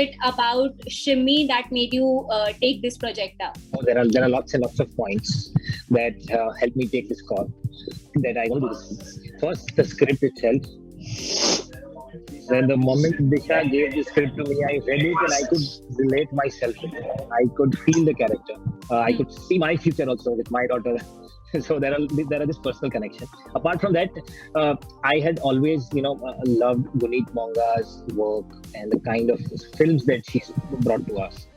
it about Shimmy that made you take this project up? Oh, there are lots and lots of points that helped me take this call. That I want to do this. First, the script itself. When the moment Disha gave the script to me, I read it and I could relate myself with it. I could feel the character. I could see my future also with my daughter. So there are this personal connection. Apart from that, I had always loved Guneet Monga's work and the kind of films that she's brought to us.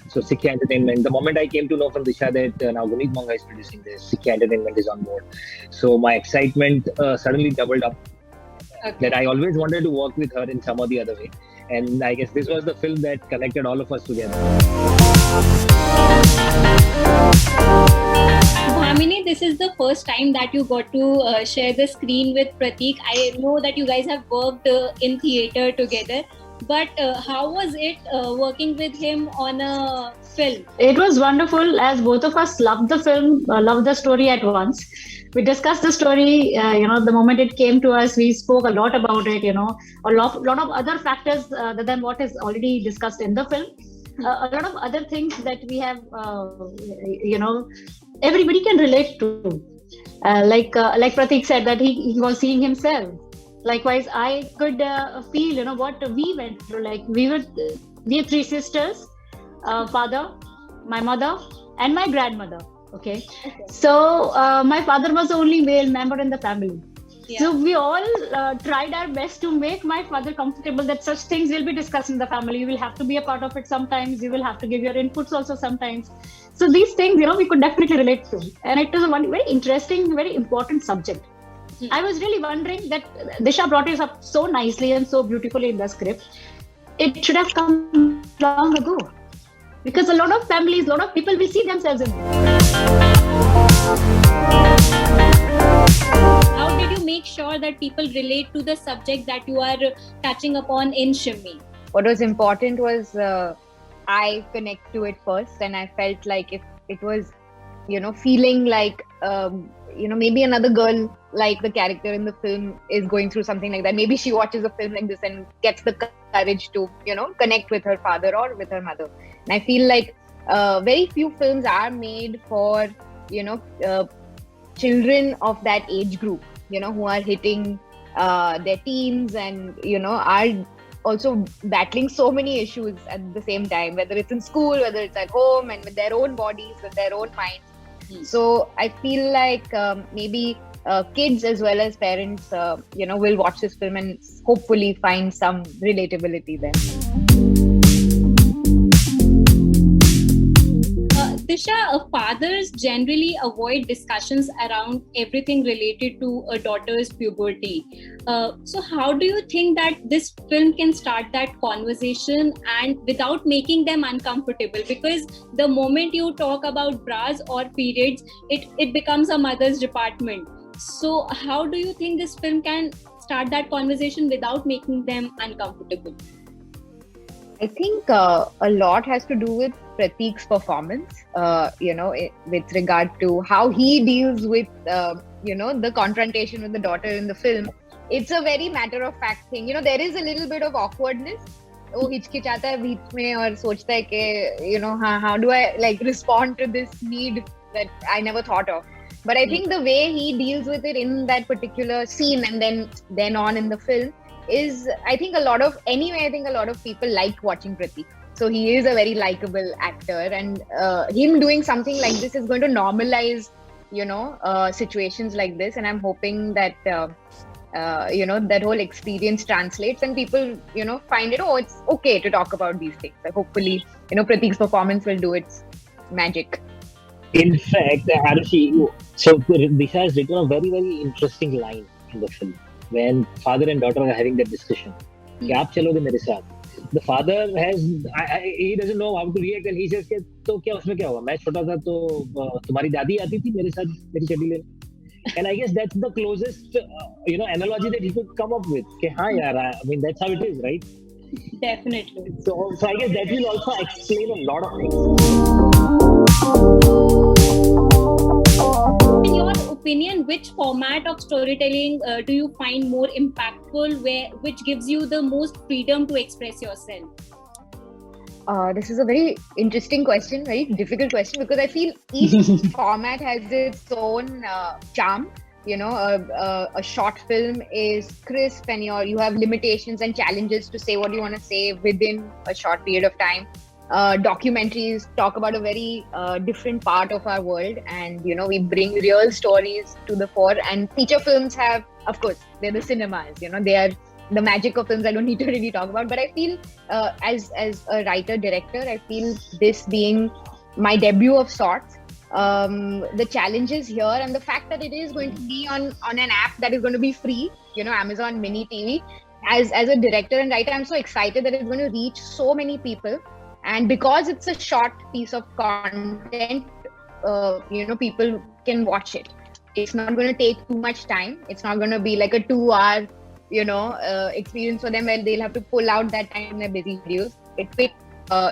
So Sikya Entertainment. The moment I came to know from Disha that now Guneet Monga is producing this, Sikya Entertainment is on board. So my excitement suddenly doubled up. Okay. That I always wanted to work with her in some or the other way. And I guess this was the film that connected all of us together. Bhamini, this is the first time that you got to share the screen with Prateek. I know that you guys have worked in theatre together, but how was it working with him on a film? It was wonderful, as both of us loved the film, loved the story at once. We discussed the story, the moment it came to us, we spoke a lot about it, a lot of other factors than what is already discussed in the film. A lot of other things that we have, everybody can relate to. Like Prateek said, that he was seeing himself. Likewise, I could feel, what we went through. Like we are three sisters, father, my mother, and my grandmother. Okay. So my father was the only male member in the family. Yeah. So we all tried our best to make my father comfortable that such things will be discussed in the family. You will have to be a part of it sometimes. You will have to give your inputs also sometimes. So these things, we could definitely relate to. And it was a very interesting, very important subject. I was really wondering that Disha brought it up so nicely and so beautifully in the script. It should have come long ago. Because a lot of families, a lot of people will see themselves in it. How did you make sure that people relate to the subject that you are touching upon in Shimmy? What was important was I connect to it first, and I felt like if it was, feeling like, maybe another girl like the character in the film is going through something like that. Maybe she watches a film like this and gets the courage to, connect with her father or with her mother. And I feel like very few films are made for, children of that age group, who are hitting their teens and, are also battling so many issues at the same time, whether it's in school, whether it's at home, and with their own bodies, with their own minds. So I feel like maybe kids as well as parents, will watch this film and hopefully find some relatability there. Disha, fathers generally avoid discussions around everything related to a daughter's puberty. So how do you think that this film can start that conversation and without making them uncomfortable? Because the moment you talk about bras or periods, it becomes a mother's department. So how do you think this film can start that conversation without making them uncomfortable? I think a lot has to do with Prateek's performance, with regard to how he deals with, the confrontation with the daughter in the film. It's a very matter of fact thing. There is a little bit of awkwardness. वो हिचकिचाता है बीच में और सोचता है कि, how do I respond to this need that I never thought of. But I think the way he deals with it in that particular scene and then on in the film is, I think a lot of people like watching Prateek. So he is a very likable actor, and him doing something like this is going to normalize, situations like this. And I'm hoping that, that whole experience translates and people, find it, it's okay to talk about these things. Like hopefully, Prateek's performance will do its magic. In fact, Arushi, so Disha has written a very, very interesting line in the film when father and daughter are having that discussion. कि आप चलोगे मेरे साथ. The father he doesn't know how to react and he says तो क्या उसमें क्या होगा, मैं छोटा था तो तुम्हारी दादी आती थी मेरे साथ मेरी चड्डी लेने. And I guess that's the closest analogy that he could come up with. कि हाँ यार, I mean that's how it is, right? Definitely. So I guess that will also explain a lot of things. In your opinion, which format of storytelling do you find more impactful, which gives you the most freedom to express yourself? This is a very interesting question, very difficult question, because I feel each format has its own charm. You know, a short film is crisp, and you have limitations and challenges to say what you want to say within a short period of time. Documentaries talk about a very different part of our world, and you know, we bring real stories to the fore. And feature films have, of course, they're the cinemas. You know, they are the magic of films. I don't need to really talk about, but I feel as a writer director, I feel this being my debut of sorts, the challenges here and the fact that it is going to be on an app that is going to be free, you know, Amazon Mini TV. As a director and writer, I'm so excited that it's going to reach so many people, and because it's a short piece of content, you know, people can watch it. It's not going to take too much time. It's not going to be like a 2-hour, you know, experience for them where they'll have to pull out that time in their busy schedules. It quick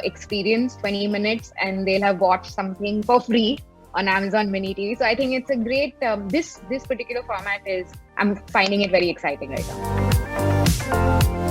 experience, 20 minutes, and they'll have watched something for free on Amazon Mini TV. So I think it's a great, this particular format I'm finding it very exciting right now.